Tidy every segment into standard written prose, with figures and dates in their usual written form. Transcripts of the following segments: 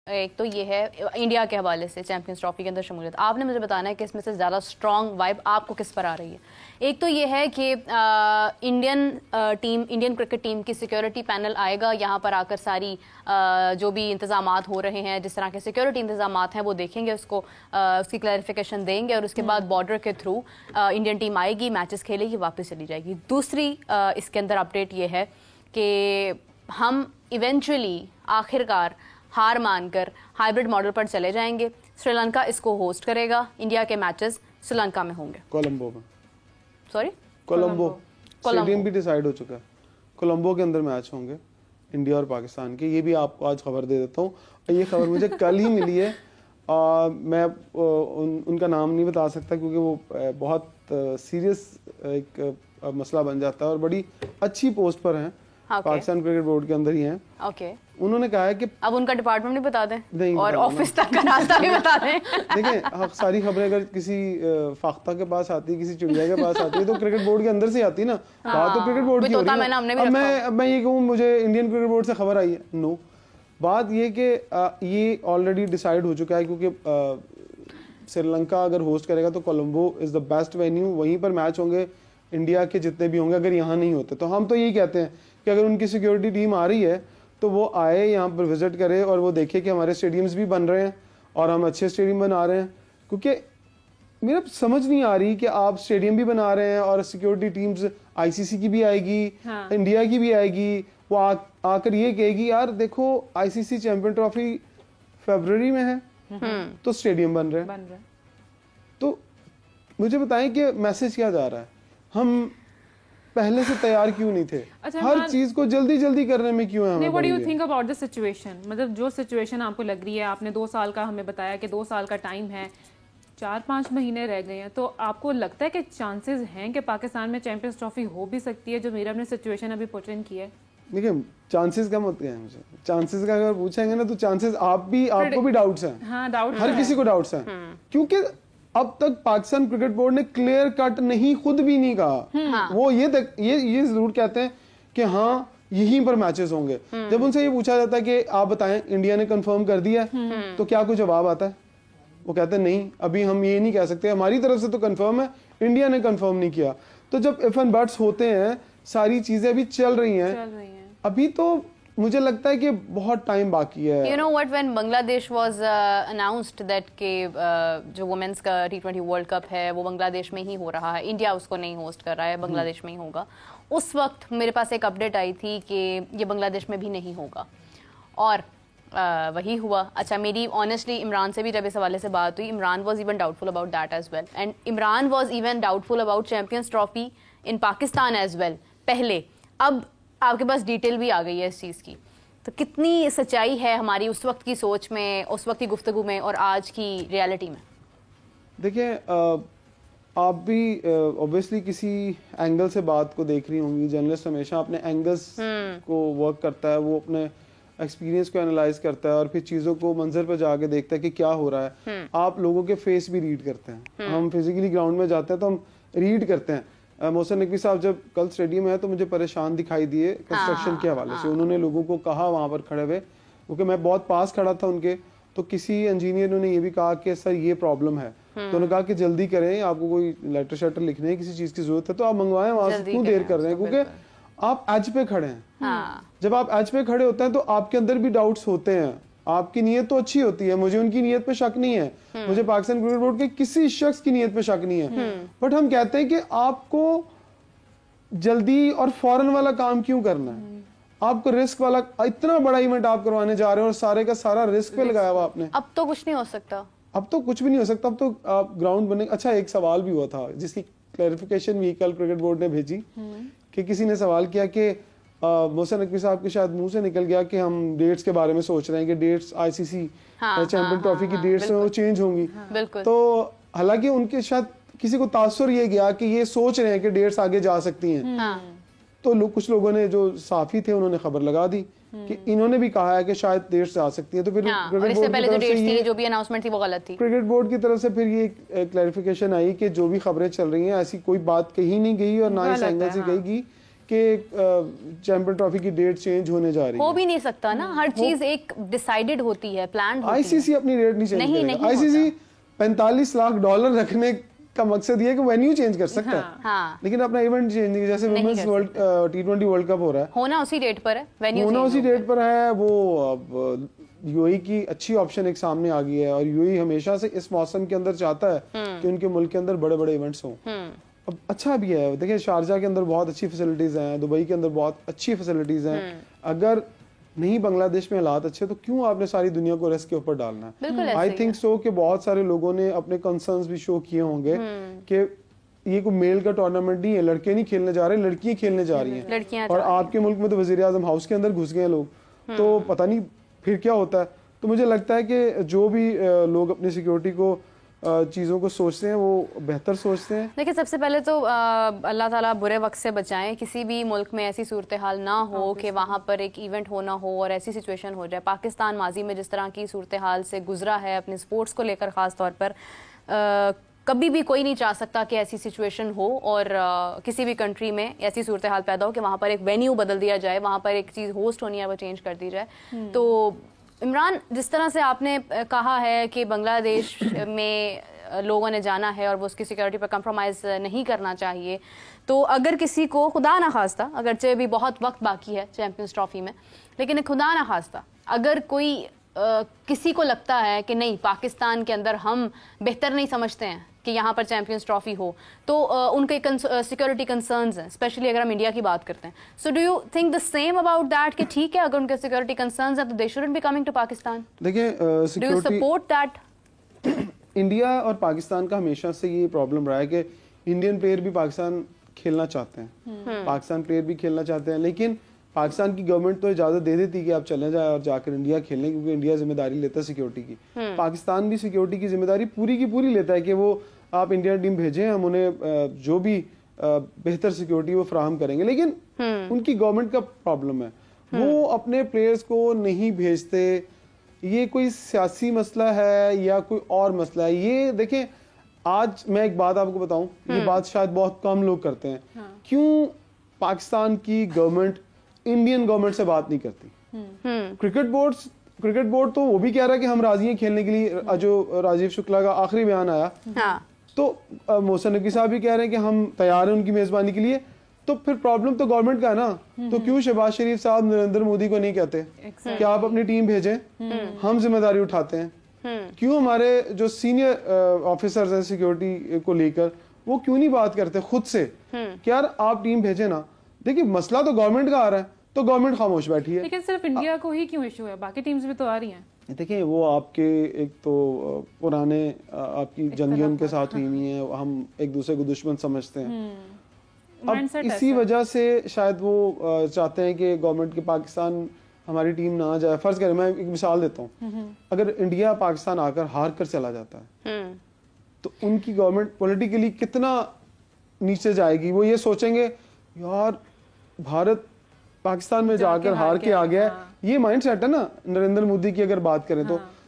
ایک تو یہ ہے انڈیا کے حوالے سے چیمپئنز ٹرافی کے اندر شمولیت. آپ نے مجھے بتانا ہے کہ اس میں سے زیادہ اسٹرانگ وائب آپ کو کس پر آ رہی ہے. ایک تو یہ ہے کہ انڈین کرکٹ ٹیم کی سیکیورٹی پینل آئے گا یہاں پر آ کر ساری جو بھی انتظامات ہو رہے ہیں جس طرح کے سیکیورٹی انتظامات ہیں وہ دیکھیں گے, اس کی کلیریفیکیشن دیں گے, اور اس کے بعد بارڈر کے تھرو انڈین ٹیم آئے گی, میچز کھیلے گی, واپس چلی جائے گی. دوسری اس کے اندر اپڈیٹ یہ ہے کہ ہم ایونچولی آخرکار ہار مان کر ہائیبرڈ ماڈل پر چلے جائیں گے. سری لنکا اس کو ہوسٹ کرے گا, انڈیا کے میچز سری لنکا میں ہوں گے. کولمبو میں, سوری کولمبو اسٹیڈیم بھی ڈیسائیڈ ہو چکا ہے. کولمبو کے اندر میچ ہوں گے انڈیا اور پاکستان کے. یہ بھی آپ کو آج خبر دے دیتا ہوں, یہ خبر مجھے کل ہی ملی ہے. میں ان کا نام نہیں بتا سکتا کیونکہ وہ بہت سیریس ایک مسئلہ بن جاتا ہے, اور بڑی اچھی پوسٹ پر ہیں, پاکستان کرکٹ بورڈ کے اندر ہی ہیں. اوکے, انہوں نے کہا ہے کہ اب ان کا ڈپارٹمنٹ بھی بتا دیں اور آفس تک کا راستہ بھی بتا دیں. دیکھیں ساری خبریں اگر کسی فاختہ کے پاس آتی ہے, کسی چڑیا کے پاس آتی ہے, تو کرکٹ بورڈ کے اندر سے آتی ہے نا. بات تو کرکٹ بورڈ کی ہو رہی ہے. اب میں یہ کہوں مجھے انڈین کرکٹ بورڈ سے خبر آئی ہے, نو. بات یہ کہ یہ آلریڈی ڈیسائیڈ ہو چکا ہے, کیونکہ سری لنکا اگر ہوسٹ کرے گا تو کولمبو از دا بیسٹ وینیو, وہیں پر میچ ہوں گے انڈیا کے جتنے بھی ہوں گے اگر یہاں نہیں ہوتے. تو ہم تو یہی کہتے ہیں کہ اگر ان کی سیکیورٹی ٹیم آ رہی ہے تو وہ آئے یہاں پر وزٹ کرے اور وہ دیکھے کہ ہمارے اسٹیڈیمز بھی بن رہے ہیں اور ہم اچھے اسٹیڈیم بنا رہے ہیں. کیونکہ میرا سمجھ نہیں آ رہی کہ آپ اسٹیڈیم بھی بنا رہے ہیں اور سیکیورٹی ٹیمز آئی سی سی کی بھی آئے گی, انڈیا کی بھی آئے گی, وہ آ کر یہ کہے گی یار دیکھو آئی سی سی چیمپئن ٹرافی فیبرری میں ہے تو اسٹیڈیم بن رہے ہیں. تو مجھے بتائیں کہ میسج کیا جا رہا ہے, ہم پہلے سے تیار کیوں نہیں تھے, ہر چیز کو جلدی جلدی کرنے میں کیوں ہے. What do you think about the situation? مطلب جو سچویشن آپ کو لگ رہی ہے, آپ نے 2 سال کا ہمیں بتایا کہ 2 سال کا ٹائم ہے, 4-5 مہینے رہ گئے ہیں, تو آپ کو لگتا ہے کہ چانسز ہیں کہ پاکستان میں چیمپئنز ٹرافی ہو بھی سکتی ہے جو میرا نے سچویشن ابھی پورٹرین کی ہے؟ دیکھیں چانسز کم ہوتے ہیں, مجھے چانسز کا اگر پوچھیں گے نا تو چانسز آپ کو بھی ڈاؤٹس ہیں. ہاں ڈاؤٹ, ہر کسی کو ڈاؤٹس ہیں, کیونکہ اب تک پاکستان کرکٹ بورڈ نے کلیئر کٹ نہیں, خود بھی نہیں کہا. وہ یہ ضرور کہتے ہیں کہ ہاں یہیں پر میچز ہوں گے. جب ان سے یہ پوچھا جاتا ہے کہ آپ بتائیں انڈیا نے کنفرم کر دیا تو کیا کوئی جواب آتا ہے؟ وہ کہتے ہیں نہیں ابھی ہم یہ نہیں کہہ سکتے, ہماری طرف سے تو کنفرم ہے, انڈیا نے کنفرم نہیں کیا. تو جب اف اینڈ بٹس ہوتے ہیں, ساری چیزیں ابھی چل رہی ہیں, ابھی تو مجھے لگتا ہے کہ بہت ٹائم باقی ہے. You know what, when بنگلہ دیش was announced that کہ جو وومنس کا T20 ورلڈ کپ ہے وہ بنگلہ دیش میں ہی ہو رہا ہے, انڈیا اس کو نہیں ہوسٹ کر رہا ہے, بنگلہ دیش میں ہی ہوگا, اس وقت میرے پاس ایک اپڈیٹ آئی تھی کہ یہ بنگلہ دیش میں بھی نہیں ہوگا, اور وہی ہوا. اچھا میری آنیسٹلی عمران سے بھی جب اس حوالے سے بات ہوئی, Imran was even doubtful about that as well, and Imran was even doubtful about Champions Trophy in Pakistan as well پہلے. اب آپ کے پاس ڈیٹیل بھی آ گئی ہے اس چیز کی, تو کتنی سچائی ہے ہماری اس وقت کی سوچ میں, اس وقت کی گفتگو میں اور آج کی ریالٹی میں؟ دیکھیں آپ بھی اوبیسلی کسی اینگل سے بات کو دیکھ رہی ہوں گی. جرنلسٹ ہمیشہ اپنے اینگلز کو ورک کرتا ہے, وہ اپنے ایکسپیرینس کو انالائز کرتا ہے اور پھر چیزوں کو منظر پہ جا کے دیکھتا ہے کہ کیا ہو رہا ہے. آپ لوگوں کے فیس بھی ریڈ کرتے ہیں, ہم فزیکلی گراؤنڈ میں جاتے ہیں تو ہم ریڈ کرتے ہیں. محسن نقوی صاحب جب کل اسٹیڈیم ہے تو مجھے پریشان دکھائی دیے کنسٹرکشن کے حوالے سے. انہوں نے لوگوں کو کہا وہاں پر کھڑے ہوئے, کیونکہ میں بہت پاس کھڑا تھا ان کے, تو کسی انجینئر نے یہ بھی کہا کہ سر یہ پرابلم ہے, تو انہوں نے کہا کہ جلدی کریں, آپ کو کوئی لیٹر شیٹر لکھنے ہے, کسی چیز کی ضرورت ہے تو آپ منگوائیں, وہاں سے کیوں دیر کر رہے ہیں, کیونکہ آپ ایج پہ کھڑے ہیں. جب آپ ایج پہ کھڑے ہوتے ہیں تو آپ کے اندر بھی ڈاؤٹس ہوتے ہیں. آپ کی نیت تو اچھی ہوتی ہے, مجھے ان کی نیت پہ شک نہیں ہے, مجھے پاکستان کرکٹ بورڈ کے کسی شخص کی نیت پہ شک نہیں ہے, بٹ ہم کہتے ہیں کہ آپ کو جلدی اور فوراً والا کام کیوں کرنا ہے, آپ کو رسک والا اتنا بڑا ایونٹ آپ کروانے جا رہے ہیں اور سارے کا سارا رسک پہ لگایا ہوا آپ نے. اب تو کچھ نہیں ہو سکتا, اب تو کچھ بھی نہیں ہو سکتا, اب تو آپ گراؤنڈ بنے. اچھا ایک سوال بھی ہوا تھا جس کی کلیریفیکیشن بھی کل کرکٹ بورڈ نے بھیجی, کہ کسی نے سوال کیا کہ محسن نقوی صاحب کے شاید منہ سے نکل گیا کہ ہم ڈیٹس کے بارے میں سوچ رہے ہیں کہ ڈیٹس آئی سی سی چیمپئن ٹرافی کی ڈیٹس وہ چینج ہوں گی. تو حالانکہ ان کے شاید کسی کو تاثر یہ گیا کہ یہ سوچ رہے ہیں کہ ڈیٹس آگے جا سکتی ہیں, تو کچھ لوگوں نے جو صحافی تھے انہوں نے خبر لگا دی کہ انہوں نے بھی کہا ہے کہ شاید ڈیٹس آ سکتی ہیں. تو پھر کرکٹ بورڈ کی طرف سے پھر یہ کلیریفیکیشن آئی کہ جو بھی خبریں چل رہی ہیں ایسی کوئی بات کہی نہیں گئی اور نہ اس اینگل سے کہی گئی کہ چیمپئن ٹرافی کی ڈیٹ چینج ہونے جا رہی ہے. ہو بھی نہیں سکتا نا, ہر چیز ایک ڈیسائیڈڈ ہوتی ہے, پلانڈ ہوتی ہے. آئی سی سی اپنی ڈیٹ نہیں چینج کرے گا. آئی سی سی $45 لاکھ رکھنے کا مقصد یہ ہے کہ وینیو چینج کر سکتا ہے, لیکن اپنا ایونٹ چینج نہیں. جیسے ویمنس T20 ورلڈ کپ ہو رہا ہے, ہونا اسی ڈیٹ پر ہے, وینیو ہونا اسی ڈیٹ پر ہے. وہ یو اے کی اچھی آپشن ایک سامنے آ گئی ہے, اور یو اے ہمیشہ سے اس موسم کے اندر چاہتا ہے کہ ان کے ملک کے اندر بڑے بڑے ایونٹس ہوں. اب اچھا بھی ہے, دیکھیں شارجہ کے اندر بہت اچھی فیسلٹیز ہیں, دبئی کے اندر بہت اچھی فیسلٹیز ہیں. اگر نہیں بنگلہ دیش میں حالات اچھے تو کیوں آپ نے ساری دنیا کو رسک کے اوپر ڈالنا ہے؟ آئی تھنک سو کہ بہت سارے لوگوں نے اپنے کنسرنز بھی شو کیے ہوں گے کہ یہ کوئی میل کا ٹورنامنٹ نہیں ہے, لڑکے نہیں کھیلنے جا رہے, لڑکیاں کھیلنے جا رہی ہیں. اور آپ کے ملک میں تو وزیر اعظم ہاؤس کے اندر گھس گئے لوگ, تو پتہ نہیں پھر کیا ہوتا ہے. تو مجھے لگتا ہے کہ جو بھی لوگ اپنی سیکیورٹی کو چیزوں کو سوچتے ہیں وہ بہتر سوچتے ہیں. دیکھیں سب سے پہلے تو اللہ تعالیٰ برے وقت سے بچائیں, کسی بھی ملک میں ایسی صورتحال نہ ہو کہ وہاں پر ایک ایونٹ ہونا ہو اور ایسی سچویشن ہو جائے. پاکستان ماضی میں جس طرح کی صورتحال سے گزرا ہے اپنے سپورٹس کو لے کر خاص طور پر, کبھی بھی کوئی نہیں چاہ سکتا کہ ایسی سچویشن ہو اور کسی بھی کنٹری میں ایسی صورتحال پیدا ہو کہ وہاں پر ایک وینیو بدل دیا جائے, وہاں پر ایک چیز ہوسٹ ہونی ہے وہ چینج کر دی جائے. تو عمران, جس طرح سے آپ نے کہا ہے کہ بنگلہ دیش میں لوگوں نے جانا ہے اور وہ اس کی سیکورٹی پر کمپرومائز نہیں کرنا چاہیے, تو اگر کسی کو خدا نہ خواستہ, اگرچہ بھی بہت وقت باقی ہے چیمپئنز ٹرافی میں, لیکن خدا نہ خواستہ اگر کوئی کسی کو لگتا ہے کہ نہیں پاکستان کے اندر ہم بہتر نہیں سمجھتے ہیں کہ یہاں پر چیمپئنز ٹرافی ہو, تو ان کے سیکورٹی کنسرنز ہیں, اسپیشلی اگر ہم انڈیا کی بات کرتے ہیں. So do you think the same about that کہ ٹھیک ہے اگر ان کے سیکورٹی کنسرنز ہیں تو they shouldn't be coming to Pakistan? دیکھیں do you support that? India اور پاکستان کا ہمیشہ سے یہ پرابلم رہا ہے کہ انڈین پلیئر بھی پاکستان کھیلنا چاہتے ہیں, پاکستان پلیئر بھی کھیلنا چاہتے ہیں, لیکن پاکستان کی گورنمنٹ تو اجازت دے دیتی کہ آپ چلے جائیں اور جا کر انڈیا کھیلیں, کیونکہ انڈیا ذمہ داری لیتا ہے سیکیورٹی کی. پاکستان بھی سیکیورٹی کی ذمہ داری پوری کی پوری لیتا ہے کہ وہ آپ انڈین ٹیم بھیجیں, ہم انہیں جو بھی بہتر سیکیورٹی وہ فراہم کریں گے. لیکن ان کی گورنمنٹ کا پرابلم ہے, وہ اپنے پلیئرز کو نہیں بھیجتے. یہ کوئی سیاسی مسئلہ ہے یا کوئی اور مسئلہ ہے؟ یہ دیکھیں, آج میں ایک بات آپ کو بتاؤں, یہ بات شاید بہت کم لوگ کرتے ہیں, کیوں پاکستان کی گورنمنٹ انڈین گورنمنٹ سے بات نہیں کرتی؟ کرکٹ بورڈ تو وہ بھی کہہ رہا ہے کہ ہم راضی ہیں کھیلنے کے لیے. جو راجیو شکلا کا آخری بیان آیا تو محسن نقوی صاحب بھی کہہ رہے ہیں کہ ہم تیار ہیں ان کی میزبانی کے لیے. تو پھر پرابلم تو گورنمنٹ کا ہے نا. تو کیوں شہباز شریف صاحب نریندر مودی کو نہیں کہتے کہ آپ اپنی ٹیم بھیجیں, ہم ذمہ داری اٹھاتے ہیں؟ کیوں ہمارے جو سینئر آفیسرز ہیں سیکیورٹی کو لے کر وہ کیوں نہیں بات کرتے خود سے کہ یار آپ ٹیم بھیجیں نا؟ دیکھیں مسئلہ تو گورنمنٹ کا آ رہا ہے تو گورنمنٹ خاموش بیٹھی ہے. لیکن صرف انڈیا کو ہی کیوں ایشو ہے, باقی ٹیمز بھی تو آ رہی ہیں. دیکھیں وہ آپ کے ایک تو پرانے آپ کی جنگیں ان کے ساتھ ہوئی ہوئی ہیں, ہم ایک دوسرے کو دشمن سمجھتے ہیں. اب اسی وجہ سے شاید وہ چاہتے ہیں کہ گورنمنٹ کے پاکستان ہماری ٹیم نہ آ جائے. فرض کریں, میں ایک مثال دیتا ہوں, اگر انڈیا پاکستان آ کر ہار کر چلا جاتا ہے تو ان کی گورنمنٹ پولیٹیکلی کتنا نیچے جائے گی. وہ یہ سوچیں گے یار بھارت پاکستان میں جا کر ہار کے آ گیا ہے. یہ مائنڈ سیٹ ہے نا نریندر مودی کی اگر بات کریں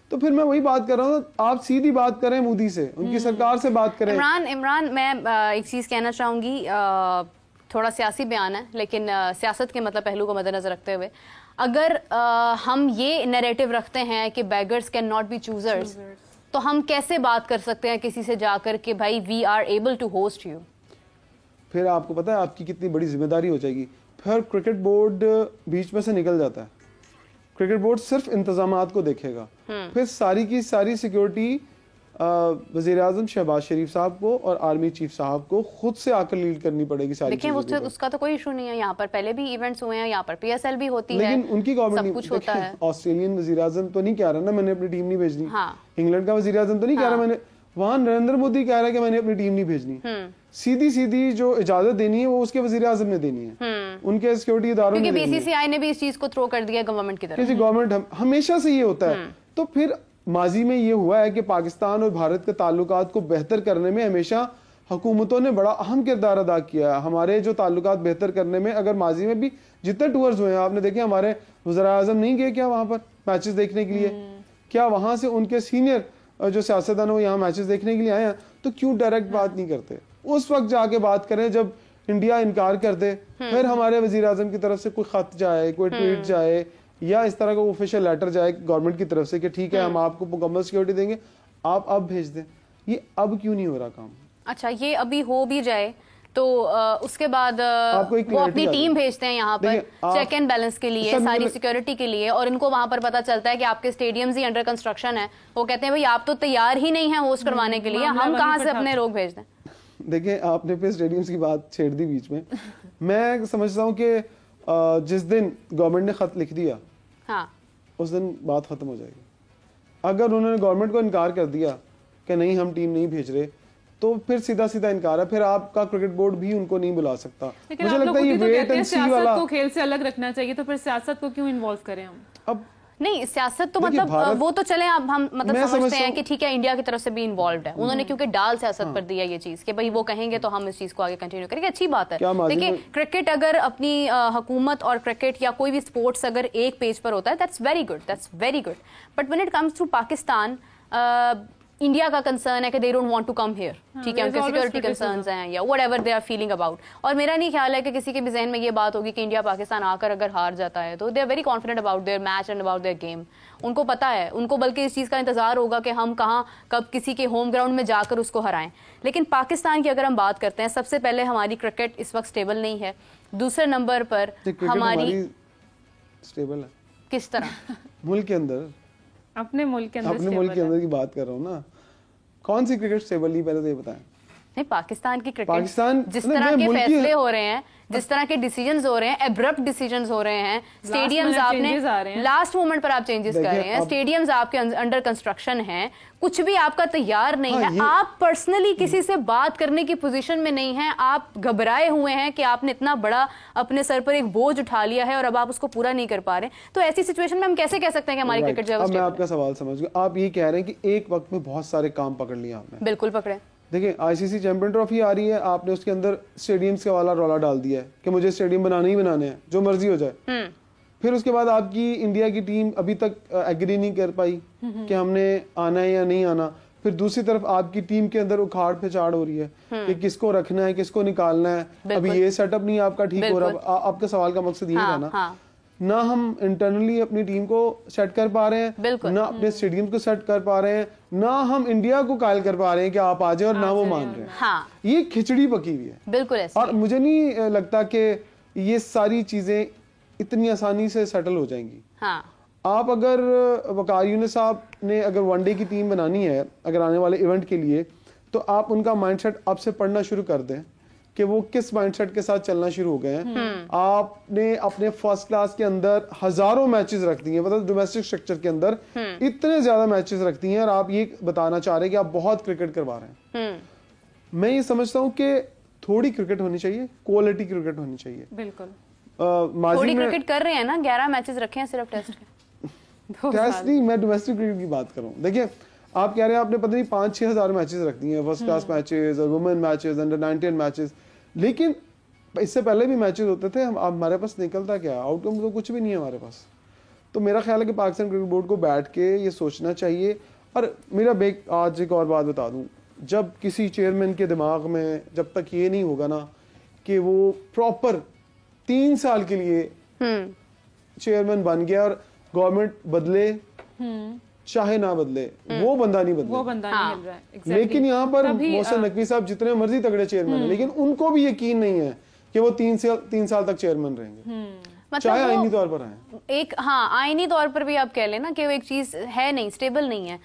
تو پھر میں وہی بات کر رہا ہوں, آپ سیدھی بات کریں مودی سے, ان کی سرکار سے بات کریں. عمران میں ایک چیز کہنا چاہوں گی, تھوڑا سیاسی بیان ہے لیکن سیاست کے مطلب پہلو کو مد نظر رکھتے ہوئے, اگر ہم یہ نیریٹو رکھتے ہیں کہ beggars can not be choosers, تو ہم کیسے بات کر سکتے ہیں کسی سے جا کر کہ بھائی we are able to host you? پھر آپ کو پتا ہے آپ کی کتنی بڑی ذمہ داری ہو جائے گی. پھر کرکٹ بورڈ بیچ میں سے نکل جاتا ہے, کرکٹ بورڈ صرف انتظامات کو دیکھے گا. پھر ساری کی ساری سیکیورٹی وزیر اعظم شہباز شریف صاحب کو اور آرمی چیف صاحب کو خود سے آ کر لیڈ کرنی پڑے گی ساری چیزوں. دیکھیں اس کا تو کوئی ایشو نہیں ہے, یہاں پر پہلے بھی ایونٹس ہوئے ہیں, یہاں پر پی ایس ایل بھی ہوتی ہے, لیکن ان کی گورنمنٹ سب کچھ ہوتا ہے. آسٹریلین وزیر اعظم تو نہیں کہہ رہا نا میں نے اپنی ٹیم نہیں بھیجنی, انگلینڈ کا وزیر اعظم تو نہیں کہہ رہا میں نے, وہاں نریندر مودی کہہ رہا ہے کہ میں نے اپنی ٹیم نہیں بھیجنی. سیدھی جو اجازت دینی ہے وہ اس کے وزیر اعظم نے دینی ہے, ان کے سیکورٹی اداروں نے. کیونکہ بی سی سی آئی نے بھی اس چیز کو تھرو کر دیا گورنمنٹ کی طرف. کسی گورنمنٹ ہمیشہ سے یہ ہوتا ہے. تو پھر ماضی میں یہ ہوا ہے کہ پاکستان اور بھارت کے تعلقات کو بہتر کرنے میں ہمیشہ حکومتوں نے بڑا اہم کردار ادا کیا ہے. ہمارے جو تعلقات بہتر کرنے میں اگر ماضی میں بھی جتنے ٹورز ہوئے ہیں آپ نے دیکھے, ہمارے وزراء اعظم نہیں گئے کیا وہاں پر میچز دیکھنے کے لیے؟ کیا وہاں سے ان کے سینئر جو سیاستدان وہ یہاں میچز دیکھنے کے لیے آئے ہیں؟ تو کیوں ڈائریکٹ بات نہیں کرتے؟ اس وقت جا کے بات کریں جب انڈیا انکار کر دے, پھر ہمارے وزیر اعظم کی طرف سے کوئی خط جائے, کوئی ٹویٹ جائے, یا اس طرح کا آفیشیل لیٹر جائے گورنمنٹ کی طرف سے کہ ٹھیک ہے ہم آپ کو مکمل سیکورٹی دیں گے, آپ اب بھیج دیں. یہ اب کیوں نہیں ہو رہا کام؟ اچھا یہ ابھی ہو بھی جائے تو اس کے بعد وہ اپنی ٹیم بھیجتے ہیں یہاں پر چیک اینڈ بیلنس کے لیے, ساری سیکورٹی کے لیے, اور ان کو وہاں پر پتا چلتا ہے کہ آپ کے اسٹیڈیمز ہی انڈر کنسٹرکشن ہے, وہ کہتے ہیں بھائی آپ تو تیار ہی نہیں ہیں ہوسٹ کروانے کے لیے, ہم کہاں سے اپنے لوگ بھیج دیں. دیکھیں آپ نے پھر اسٹیڈیمز کی بات چھیڑ دی بیچ میں. میں سمجھتا ہوں کہ جس دن گورنمنٹ نے خط لکھ دیا اس دن بات ختم ہو جائے گی. اگر انہوں نے گورنمنٹ کو انکار کر دیا کہ نہیں ہم ٹیم نہیں بھیج رہے, تو پھر سیدھا سیدھا انکار ہے, پھر آپ کا کرکٹ بورڈ بھی ان کو نہیں بلا سکتا. مجھے لگتا ہے یہ ویٹ اینڈ سی والا, سیاست کو کھیل سے الگ رکھنا چاہیے, تو پھر سیاست کو کیوں انوالو کریں ہم؟ اب نہیں سیاست تو مطلب وہ تو چلیں اب ہم مطلب سمجھتے ہیں کہ ٹھیک ہے انڈیا کی طرف سے بھی انوالوڈ ہے, انہوں نے کیونکہ ڈال سیاست پر دیا یہ چیز کہ بھائی وہ کہیں گے تو ہم اس چیز کو آگے کنٹینیو کریں گے, اچھی بات ہے. دیکھیں کرکٹ اگر اپنی حکومت اور کرکٹ یا کوئی بھی اسپورٹس اگر ایک پیج پر ہوتا ہے that's very good, that's very good, but when it comes to Pakistan India کا کنسرن ہے کہ they don't want to come here, ٹھیک ہے, ان کے سیکورٹی کنسرنز ہیں یا whatever they are feeling about. اور میرا نہیں خیال ہے کہ کسی کے بھی ذہن میں یہ بات ہوگی کہ انڈیا پاکستان آ کر اگر ہار جاتا ہے تو they are very confident about their match and about their game. ان کو پتا ہے, ان کو بلکہ اس چیز کا انتظار ہوگا کہ ہم کہاں کب کسی کے ہوم گراؤنڈ میں جا کر اس کو ہرائیں. لیکن پاکستان کی اگر ہم بات کرتے ہیں, سب سے پہلے ہماری کرکٹ اس وقت اسٹیبل نہیں ہے, دوسرے نمبر پر ہماری اسٹیبل ہے کس طرح ملک کے اندر, اپنے ملک کے اندر کی بات کر رہا ہوں نا, کون سی کرکٹ اسٹیبل نہیں پہلے تو یہ بتائیں. نہیں پاکستان کی کرکٹ جس طرح کے فیصلے ہو رہے ہیں, جس طرح کے ڈیسیجنز ہو رہے ہیں, ایبرپٹ ڈیسیجنز ہو رہے ہیں, اسٹیڈیمز آپ نے لاسٹ مومنٹ پر آپ چینجز کر رہے ہیں, اسٹیڈیمز آپ کے انڈر کنسٹرکشن ہیں, کچھ بھی آپ کا تیار نہیں ہے, آپ پرسنلی کسی سے بات کرنے کی پوزیشن میں نہیں ہیں, آپ گھبرائے ہوئے ہیں کہ آپ نے اتنا بڑا اپنے سر پر ایک بوجھ اٹھا لیا ہے اور اب آپ اس کو پورا نہیں کر پا رہے, تو ایسی سچویشن میں ہم کیسے کہہ سکتے ہیں کہ ہماری کرکٹ جو ہے. اب میں آپ کا سوال سمجھ گیا, آپ یہ کہہ رہے ہیں کہ ایک وقت میں بہت سارے کام پکڑ لیا آپ نے. بالکل پکڑے. دیکھیں آئی سی سی چیمپئن ٹرافی آ رہی ہے, آپ نے اس کے اندر اسٹیڈیمز کا والا رولا ڈال دیا ہے کہ مجھے اسٹیڈیم بنانے ہی بنانے ہیں, جو مرضی ہو جائے. پھر اس کے بعد آپ کی انڈیا کی ٹیم ابھی تک ایگری نہیں کر پائی کہ ہم نے آنا ہے یا نہیں آنا. پھر دوسری طرف آپ کی ٹیم کے اندر اکھاڑ پھچاڑ ہو رہی ہے کہ کس کو رکھنا ہے, کس کو نکالنا ہے. ابھی یہ سیٹ اپ نہیں آپ کا ٹھیک ہو رہا. آپ کا سوال کا مقصد یہ تھا نا, نہ ہم انٹرنلی اپنی ٹیم کو سیٹ کر پا رہے ہیں, نہ اپنے اسٹیڈیم کو سیٹ کر پا رہے ہیں, نہ ہم انڈیا کو قائل کر پا رہے ہیں کہ آپ آ جائیں, اور نہ وہ مان رہے ہیں. یہ کھچڑی پکی ہوئی ہے بالکل. اور مجھے نہیں لگتا کہ یہ ساری چیزیں اتنی آسانی سے سیٹل ہو جائیں گی. آپ اگر وقار یونس صاحب نے اگر ون ڈے کی ٹیم بنانی ہے اگر آنے والے ایونٹ کے لیے, تو آپ ان کا مائنڈ سیٹ اب سے پڑھنا شروع کر دیں کہ وہ کس مائنڈ سیٹ کے ساتھ چلنا شروع ہو گئے ہیں. آپ نے اپنے فرسٹ کلاس کے اندر ہزاروں میچز رکھ دی ہیں, مطلب ڈومیسٹک سٹرکچر کے اندر اتنے زیادہ میچز رکھ دی ہیں, اور آپ یہ بتانا چاہ رہے ہیں کہ آپ بہت کرکٹ کروا رہے ہیں. میں یہ سمجھتا ہوں کہ تھوڑی کرکٹ ہونی چاہیے, کوالٹی کرکٹ ہونی چاہیے. بالکل. تھوڑی کرکٹ کر رہے ہیں نا, 11 میچز رکھے ہیں صرف ٹیسٹ کے. ٹیسٹ نہیں, میں ڈومیسٹک کرکٹ کی بات کر رہا ہوں. دیکھیں آپ کہہ رہے ہیں آپ نے پتہ نہیں 5-6 ہزار میچز رکھ دی ہیں, فرسٹ کلاس میچز اور وومن میچز, انڈر 19 میچز, لیکن اس سے پہلے بھی میچز ہوتے تھے. ہمارے پاس نکلتا کیا, آؤٹ کم تو کچھ بھی نہیں ہے ہمارے پاس. تو میرا خیال ہے کہ پاکستان کرکٹ بورڈ کو بیٹھ کے یہ سوچنا چاہیے. اور میرا آج ایک اور بات بتا دوں, جب کسی چیئرمین کے دماغ میں جب تک یہ نہیں ہوگا نا کہ وہ پراپر 3 سال کے لیے چیئرمین بن گیا اور گورنمنٹ بدلے چاہے نہ بدلے, وہ بندہ نہیں بدلے. لیکن یہاں پر محسن نقوی صاحب جتنے مرضی تگڑے چیئرمین ہیں, لیکن ان کو بھی یقین نہیں ہے کہ وہ 3 سال تک چیئرمین رہیں گے, چاہے آئینی طور پر ہیں. ایک آئینی طور پر بھی آپ کہہ لیں نا کہ وہ ایک چیز ہے نہیں, اسٹیبل نہیں ہے.